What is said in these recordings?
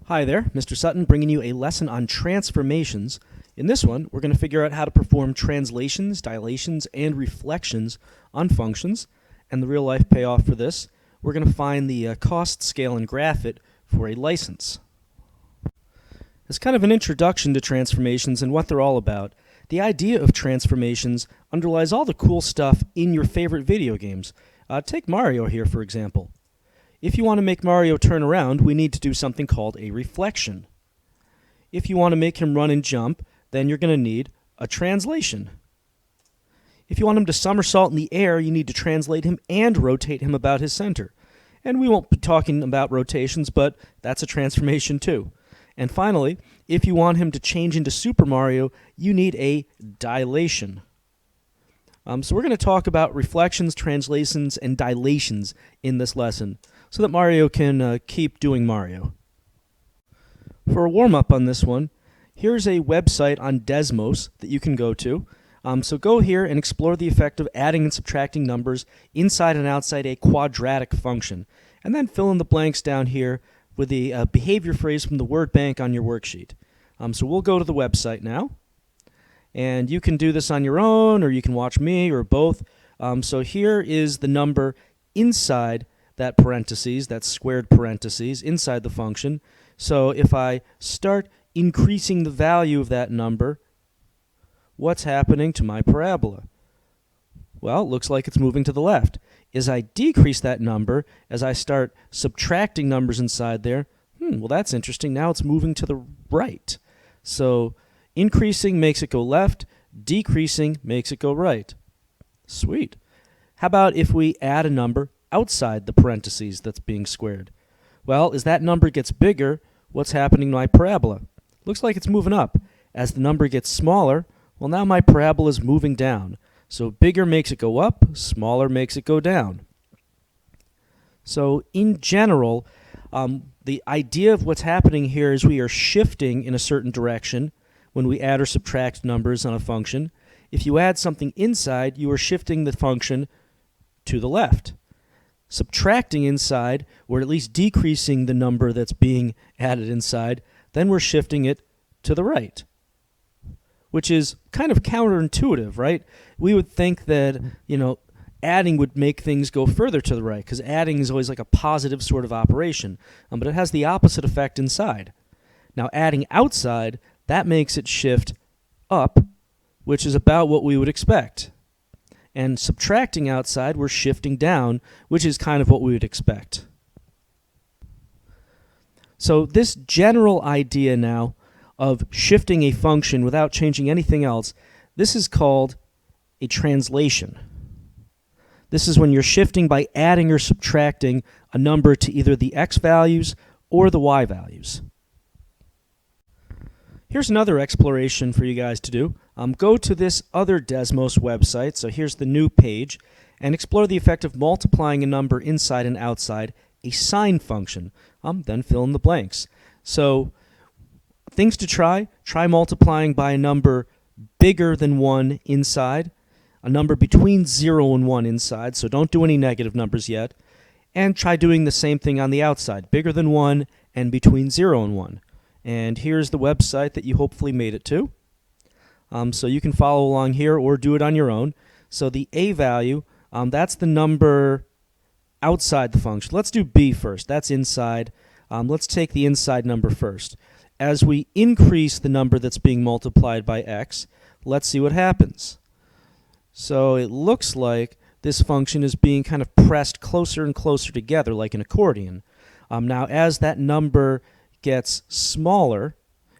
Hi there, Mr. Sutton bringing you a lesson on transformations. In this one, we're going to figure out how to perform translations, dilations, and reflections on functions. And the real-life payoff for this, we're going to find the cost, scale, and graph it for a license. As kind of an introduction to transformations and what they're all about, the idea of transformations underlies all the cool stuff in your favorite video games. Take Mario here, for example. If you want to make Mario turn around, we need to do something called a reflection. If you want to make him run and jump, then you're going to need a translation. If you want him to somersault in the air, you need to translate him and rotate him about his center. And we won't be talking about rotations, but that's a transformation too. And finally, if you want him to change into Super Mario, you need a dilation. So we're going to talk about reflections, translations, and dilations in this lesson so that Mario can keep doing Mario. For a warm-up on this one, here's a website on Desmos that you can go to. So go here and explore the effect of adding and subtracting numbers inside and outside a quadratic function. And then fill in the blanks down here with the behavior phrase from the word bank on your worksheet. So we'll go to the website now. And you can do this on your own, or you can watch me, or both. So here is the number inside that parentheses, that squared parentheses, inside the function. So if I start increasing the value of that number, what's happening to my parabola? Well, it looks like it's moving to the left. As I decrease that number, as I start subtracting numbers inside there, well, that's interesting. Now it's moving to the right. So increasing makes it go left, decreasing makes it go right. Sweet. How about if we add a number outside the parentheses that's being squared? Well, as that number gets bigger, what's happening to my parabola? Looks like it's moving up. As the number gets smaller, well, now my parabola is moving down. So bigger makes it go up, smaller makes it go down. So in general, the idea of what's happening here is we are shifting in a certain direction when we add or subtract numbers on a function. If you add something inside, you are shifting the function to the left. Subtracting inside, or at least decreasing the number that's being added inside, then we're shifting it to the right, which is kind of counterintuitive, right? We would think that, adding would make things go further to the right, because adding is always like a positive sort of operation, but it has the opposite effect inside. Now, adding outside, that makes it shift up, which is about what we would expect. And subtracting outside, we're shifting down, which is kind of what we would expect. So this general idea now of shifting a function without changing anything else, this is called a translation. This is when you're shifting by adding or subtracting a number to either the x values or the y values. Here's another exploration for you guys to do. Go to this other Desmos website, so here's the new page, and explore the effect of multiplying a number inside and outside a sine function. Then fill in the blanks. So things to try multiplying by a number bigger than 1 inside, a number between 0 and 1 inside, so don't do any negative numbers yet, and try doing the same thing on the outside, bigger than 1 and between 0 and 1. And here's the website that you hopefully made it to. So you can follow along here or do it on your own. So the a value, that's the number outside the function. Let's do b first. That's inside. Let's take the inside number first. As we increase the number that's being multiplied by x, let's see what happens. So it looks like this function is being kind of pressed closer and closer together like an accordion. Now as that number gets smaller,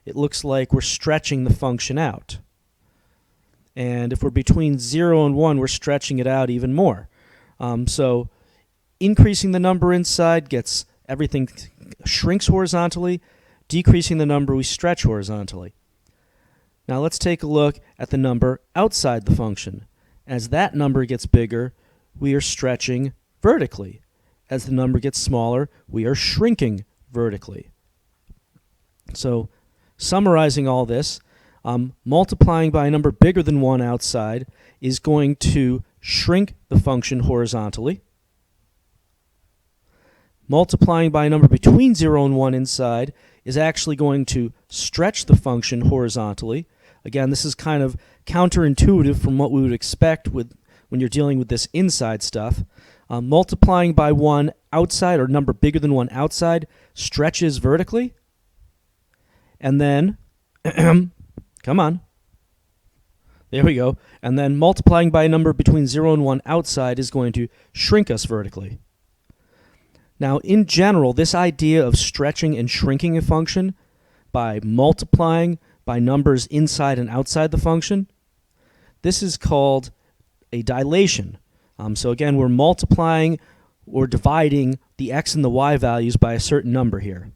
it looks like we're stretching the function out. And if we're between 0 and 1, we're stretching it out even more. So increasing the number inside gets everything shrinks horizontally. Decreasing the number, we stretch horizontally. Now let's take a look at the number outside the function. As that number gets bigger, we are stretching vertically. As the number gets smaller, we are shrinking vertically. So summarizing all this, multiplying by a number bigger than 1 outside is going to shrink the function horizontally. Multiplying by a number between 0 and 1 inside is actually going to stretch the function horizontally. Again, this is kind of counterintuitive from what we would expect when you're dealing with this inside stuff. Multiplying by 1 outside, or number bigger than 1 outside, stretches vertically. And then, come on, there we go. And then multiplying by a number between 0 and 1 outside is going to shrink us vertically. Now, in general, this idea of stretching and shrinking a function by multiplying by numbers inside and outside the function, this is called a dilation. So again, we're multiplying or dividing the x and the y values by a certain number here.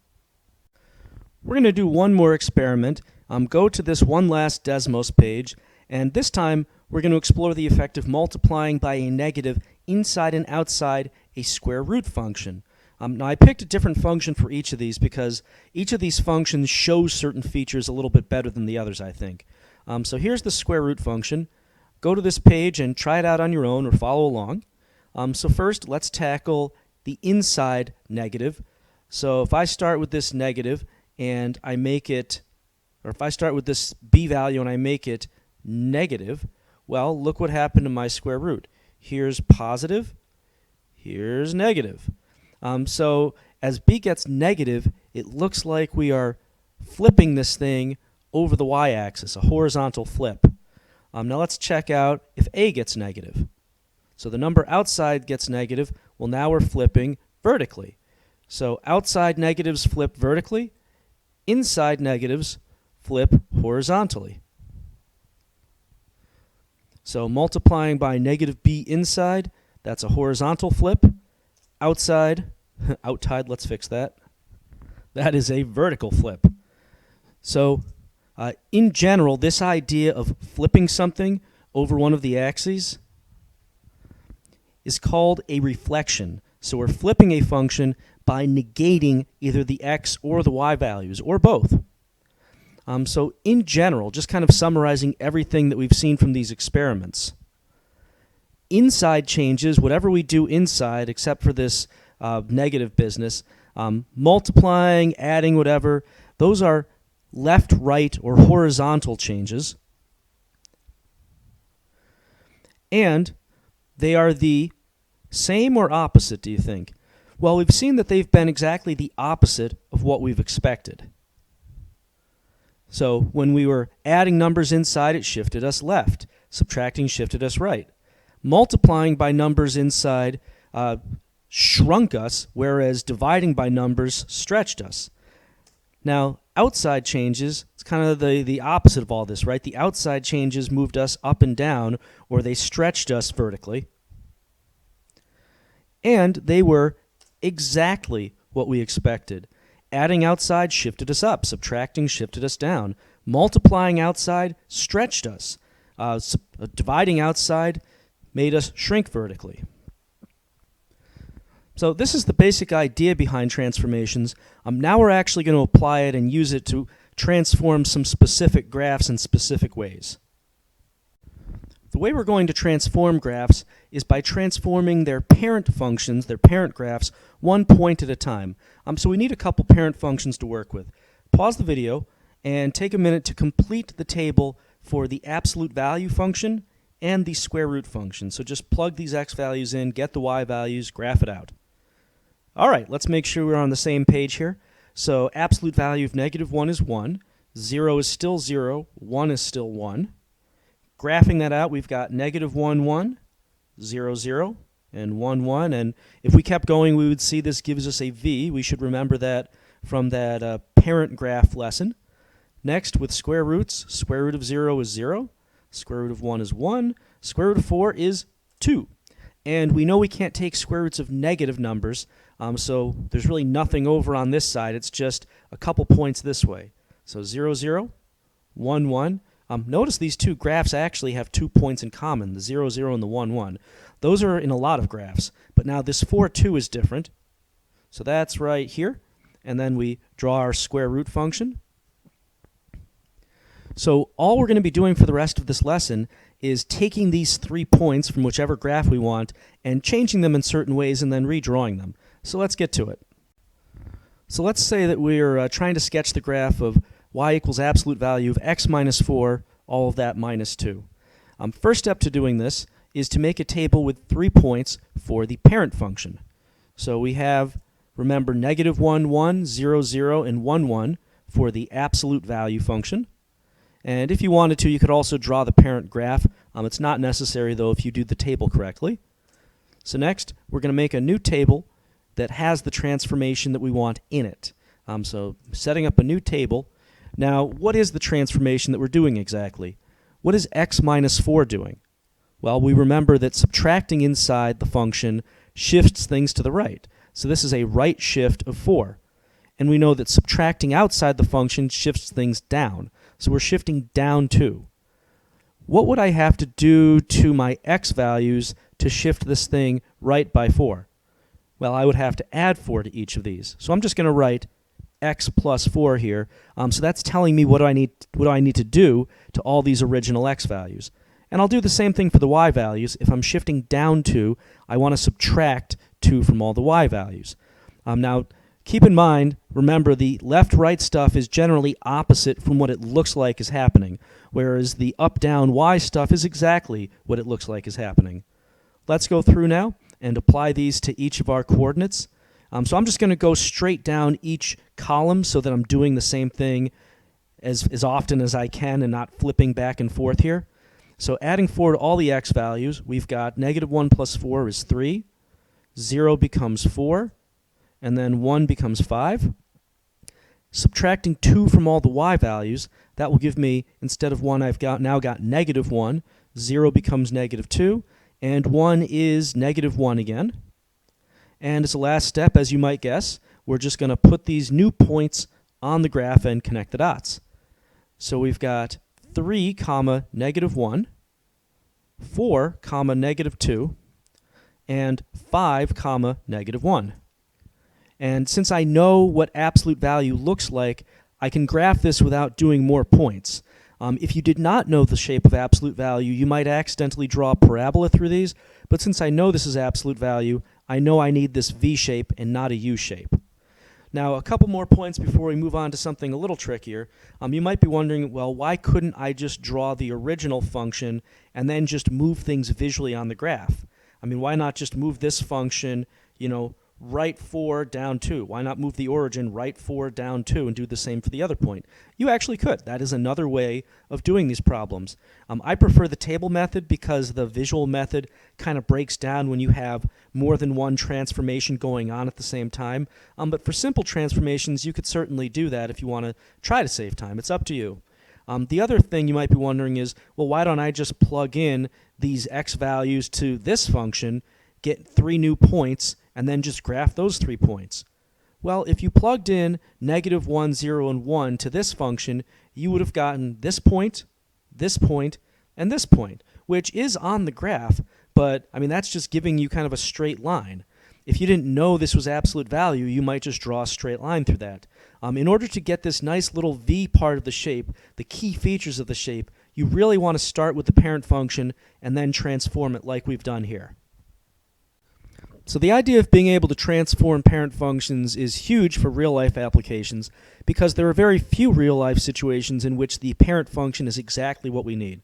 We're going to do one more experiment. Go to this one last Desmos page, and this time we're going to explore the effect of multiplying by a negative inside and outside a square root function. Now I picked a different function for each of these because each of these functions shows certain features a little bit better than the others, I think. So here's the square root function. Go to this page and try it out on your own or follow along. So first, let's tackle the inside negative. So if I start with this negative and I make it, or if I start with this b value and I make it negative, well, look what happened to my square root. Here's positive, here's negative. So as b gets negative, it looks like we are flipping this thing over the y-axis, a horizontal flip. Now let's check out if a gets negative. So the number outside gets negative. Well, now we're flipping vertically. So outside negatives flip vertically, inside negatives flip horizontally. So multiplying by negative b inside, that's a horizontal flip. Outside, let's fix that. That is a vertical flip. So in general, this idea of flipping something over one of the axes is called a reflection. So we're flipping a function by negating either the x or the y values, or both. So in general, just kind of summarizing everything that we've seen from these experiments, inside changes, whatever we do inside, except for this negative business, multiplying, adding, whatever, those are left, right, or horizontal changes. And they are the same or opposite, do you think? Well, we've seen that they've been exactly the opposite of what we've expected. So when we were adding numbers inside, it shifted us left. Subtracting shifted us right. Multiplying by numbers inside shrunk us, whereas dividing by numbers stretched us. Now, outside changes, it's kind of the opposite of all this, right? The outside changes moved us up and down, or they stretched us vertically. And they were exactly what we expected. Adding outside shifted us up. Subtracting shifted us down. Multiplying outside stretched us. Dividing outside made us shrink vertically. So this is the basic idea behind transformations. Now we're actually going to apply it and use it to transform some specific graphs in specific ways. The way we're going to transform graphs is by transforming their parent functions, their parent graphs, one point at a time. So we need a couple parent functions to work with. Pause the video and take a minute to complete the table for the absolute value function and the square root function. So just plug these x values in, get the y values, graph it out. All right, let's make sure we're on the same page here. So absolute value of -1 is 1, 0 is still 0, 1 is still 1. Graphing that out, we've got -1, 1, 0, 0, and 1, 1. And if we kept going, we would see this gives us a v. We should remember that from that parent graph lesson. Next, with square roots, square root of 0 is 0, square root of 1 is 1, square root of 4 is 2. And we know we can't take square roots of negative numbers, so there's really nothing over on this side. It's just a couple points this way. So 0, 0, 1, 1. Notice these two graphs actually have 2 points in common, the 0, 0 and the 1, 1. Those are in a lot of graphs, but now this 4, 2 is different. So that's right here. And then we draw our square root function. So all we're going to be doing for the rest of this lesson is taking these 3 points from whichever graph we want and changing them in certain ways and then redrawing them. So let's get to it. So let's say that we're trying to sketch the graph of y equals absolute value of x minus 4, all of that minus 2. First step to doing this is to make a table with 3 points for the parent function. So we have, remember, negative 1, 1, 0, 0, and 1, 1 for the absolute value function. And if you wanted to, you could also draw the parent graph. It's not necessary, though, if you do the table correctly. So next, we're going to make a new table that has the transformation that we want in it. So setting up a new table. Now, what is the transformation that we're doing exactly? What is x minus 4 doing? Well, we remember that subtracting inside the function shifts things to the right. So this is a right shift of 4. And we know that subtracting outside the function shifts things down. So we're shifting down 2. What would I have to do to my x values to shift this thing right by 4? Well, I would have to add 4 to each of these. So I'm just going to write x plus 4 here. So that's telling me what do I need to do to all these original x values. And I'll do the same thing for the y values. If I'm shifting down 2, I want to subtract 2 from all the y values. Now, keep in mind, remember, the left-right stuff is generally opposite from what it looks like is happening, whereas the up-down y stuff is exactly what it looks like is happening. Let's go through now and apply these to each of our coordinates. So I'm just going to go straight down each column so that I'm doing the same thing as often as I can and not flipping back and forth here. So adding 4 to all the x values, we've got negative 1 plus 4 is 3, 0 becomes 4, and then 1 becomes 5. Subtracting 2 from all the y values, that will give me, instead of 1, I've now got negative 1, 0 becomes negative 2, and 1 is negative 1 again. And as a last step, as you might guess, we're just going to put these new points on the graph and connect the dots. So we've got 3, comma, negative 1, 4, comma, negative 2, and 5, comma, negative 1. And since I know what absolute value looks like, I can graph this without doing more points. If you did not know the shape of absolute value, you might accidentally draw a parabola through these, but since I know this is absolute value, I know I need this V shape and not a U shape. Now, a couple more points before we move on to something a little trickier. You might be wondering, well, why couldn't I just draw the original function and then just move things visually on the graph? I mean, why not just move this function, right 4 down 2? Why not move the origin right 4 down 2 and do the same for the other point? You actually could. That is another way of doing these problems. I prefer the table method because the visual method kind of breaks down when you have more than one transformation going on at the same time. But for simple transformations, you could certainly do that if you want to try to save time. It's up to you. The other thing you might be wondering is, well, why don't I just plug in these x values to this function, get 3 new points, and then just graph those 3 points? Well, if you plugged in negative 1, 0, and 1 to this function, you would have gotten this point, and this point, which is on the graph, but I mean that's just giving you kind of a straight line. If you didn't know this was absolute value, you might just draw a straight line through that. In order to get this nice little V part of the shape, the key features of the shape, you really want to start with the parent function and then transform it like we've done here. So the idea of being able to transform parent functions is huge for real-life applications because there are very few real-life situations in which the parent function is exactly what we need.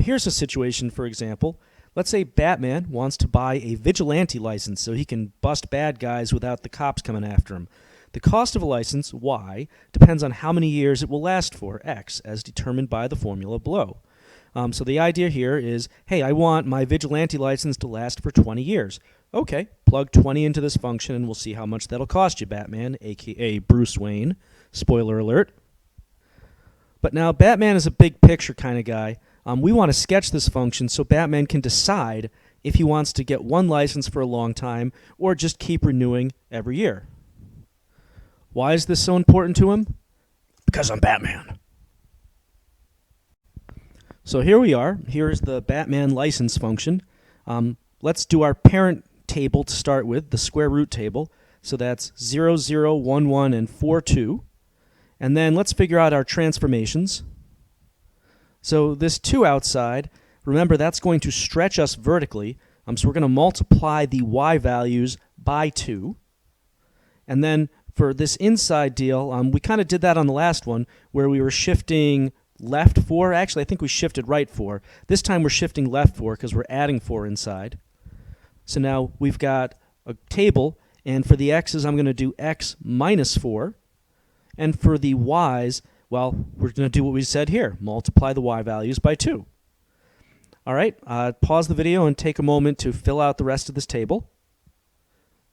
Here's a situation, for example. Let's say Batman wants to buy a vigilante license so he can bust bad guys without the cops coming after him. The cost of a license, Y, depends on how many years it will last for, X, as determined by the formula below. So the idea here is, hey, I want my vigilante license to last for 20 years. Okay, plug 20 into this function and we'll see how much that'll cost you, Batman, aka Bruce Wayne. Spoiler alert. But now Batman is a big picture kind of guy. We want to sketch this function so Batman can decide if he wants to get one license for a long time or just keep renewing every year. Why is this so important to him? Because I'm Batman. So here we are. Here's the Batman license function. Let's do our parent table to start with, the square root table. So that's 0, 0, 1, 1, and 4, 2. And then let's figure out our transformations. So this 2 outside, remember that's going to stretch us vertically. So we're going to multiply the y values by 2. And then for this inside deal, we kind of did that on the last one where we were shifting left 4. Actually, I think we shifted right 4. This time we're shifting left 4 because we're adding 4 inside. So now we've got a table, and for the x's, I'm going to do x minus 4. And for the y's, well, we're going to do what we said here, multiply the y values by 2. All right, pause the video and take a moment to fill out the rest of this table.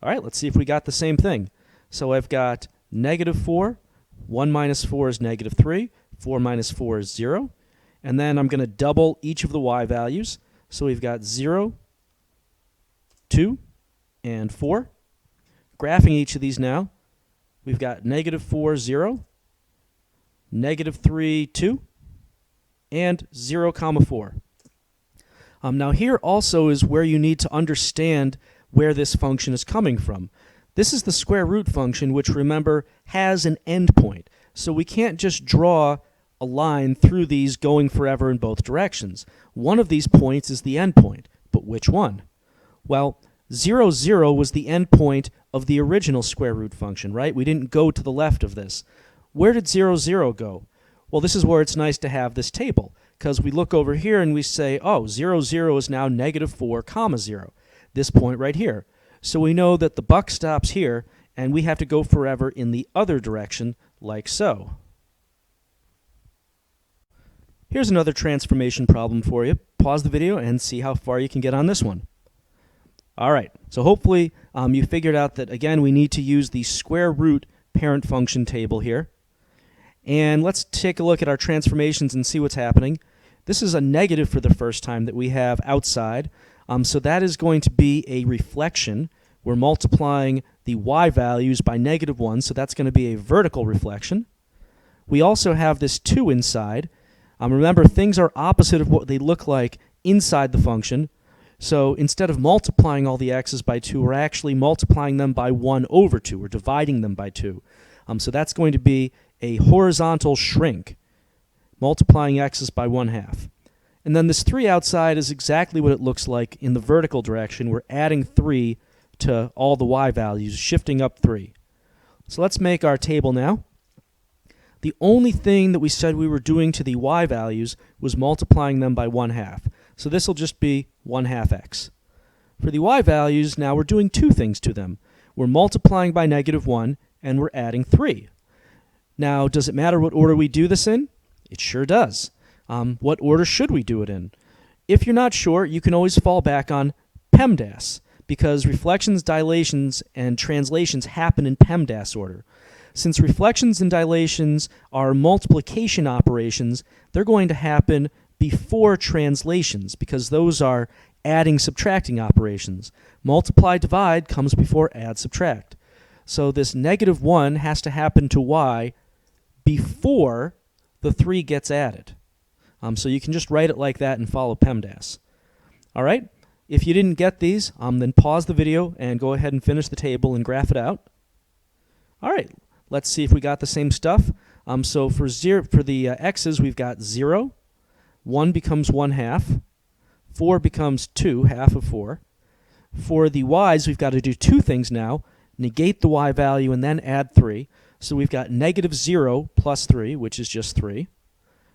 All right, let's see if we got the same thing. So I've got negative 4, 1 minus 4 is negative 3, 4 minus 4 is 0. And then I'm going to double each of the y values. So we've got 0, 2, and 4. Graphing each of these now, we've got negative 4, 0, negative 3, 2, and 0, 4. Now here also is where you need to understand where this function is coming from. This is the square root function, which, remember, has an endpoint. So we can't just draw a line through these going forever in both directions. One of these points is the endpoint, but which one? Well, 0, 0 was the endpoint of the original square root function, right? We didn't go to the left of this. Where did 0, 0 go? Well, this is where it's nice to have this table, because we look over here and we say, oh, 0, 0 is now negative 4, 0, this point right here. So we know that the buck stops here, and we have to go forever in the other direction, like so. Here's another transformation problem for you. Pause the video and see how far you can get on this one. All right, so hopefully you figured out that, again, we need to use the square root parent function table here. And let's take a look at our transformations and see what's happening. This is a negative for the first time that we have outside. So that is going to be a reflection. We're multiplying the y values by negative 1, so that's going to be a vertical reflection. We also have this 2 inside. Remember, things are opposite of what they look like inside the function. So instead of multiplying all the x's by 2, we're actually multiplying them by 1 over 2. We're dividing them by 2. So that's going to be a horizontal shrink, multiplying x's by 1/2. And then this 3 outside is exactly what it looks like in the vertical direction. We're adding 3 to all the y values, shifting up 3. So let's make our table now. The only thing that we said we were doing to the y values was multiplying them by 1/2. So this will just be 1/2 x. For the y values, now we're doing 2 things to them. We're multiplying by negative 1, and we're adding 3. Now, does it matter what order we do this in? It sure does. What order should we do it in? If you're not sure, you can always fall back on PEMDAS, because reflections, dilations, and translations happen in PEMDAS order. Since reflections and dilations are multiplication operations, they're going to happen before translations, because those are adding, subtracting operations. Multiply, divide comes before add, subtract. So this negative 1 has to happen to y before the 3 gets added. So you can just write it like that and follow PEMDAS. All right? If you didn't get these, then pause the video and go ahead and finish the table and graph it out. All right, let's see if we got the same stuff. So for the x's, we've got 0. 1 becomes 1/2. 4 becomes 2, half of 4. For the y's, we've got to do 2 things now. Negate the y value and then add 3. So we've got negative 0 plus 3, which is just 3.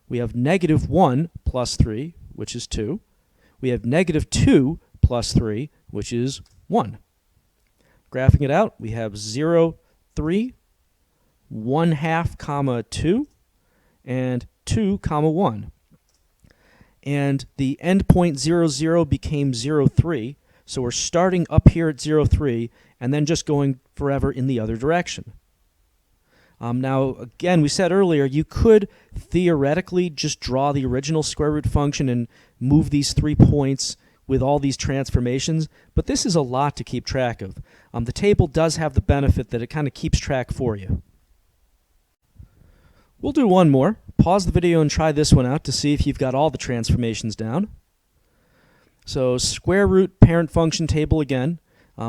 We have negative 1 plus 3, which is 2. We have negative 2 plus 3, which is 1. Graphing it out, we have 0, 3, 1/2, 2, and 2, 1. And the endpoint 0, 0 became 0, 3. So we're starting up here at 0, 3, and then just going forever in the other direction. Now, again, we said earlier, you could theoretically just draw the original square root function and move these 3 points with all these transformations, but this is a lot to keep track of. The table does have the benefit that it kind of keeps track for you. We'll do one more. Pause the video and try this one out to see if you've got all the transformations down. So square root parent function table again.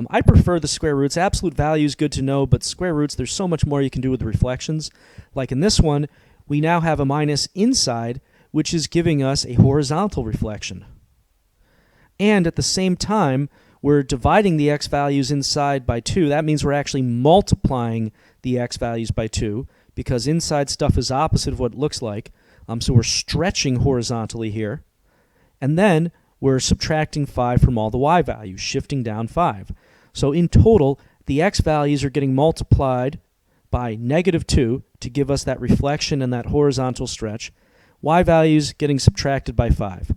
I prefer the square roots. Absolute value is good to know, but square roots, there's so much more you can do with the reflections. Like in this one, we now have a minus inside, which is giving us a horizontal reflection. And at the same time, we're dividing the x values inside by 2. That means we're actually multiplying the x values by 2 because inside stuff is opposite of what it looks like. So we're stretching horizontally here. And then we're subtracting 5 from all the y values, shifting down 5. So in total, the x values are getting multiplied by -2 to give us that reflection and that horizontal stretch. Y values getting subtracted by 5.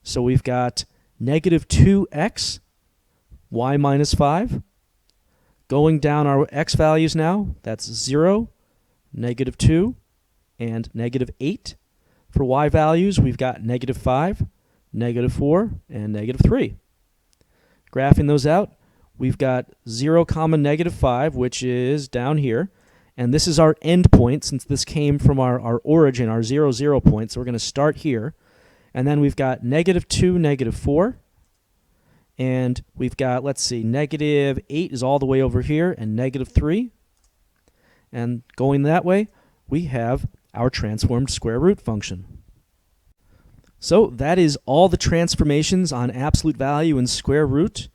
So we've got -2x, y minus 5. Going down our x values now, that's 0, -2, and -8. For y values, we've got -5, -4, and -3. Graphing those out, we've got 0, -5, which is down here. And this is our end point, since this came from our origin, our 0, 0 point. So we're going to start here. And then we've got -2, -4. And we've got, let's see, -8 is all the way over here, and -3. And going that way, we have our transformed square root function. So that is all the transformations on absolute value and square root.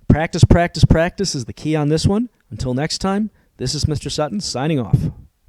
Practice, practice, practice is the key on this one. Until next time, this is Mr. Sutton signing off.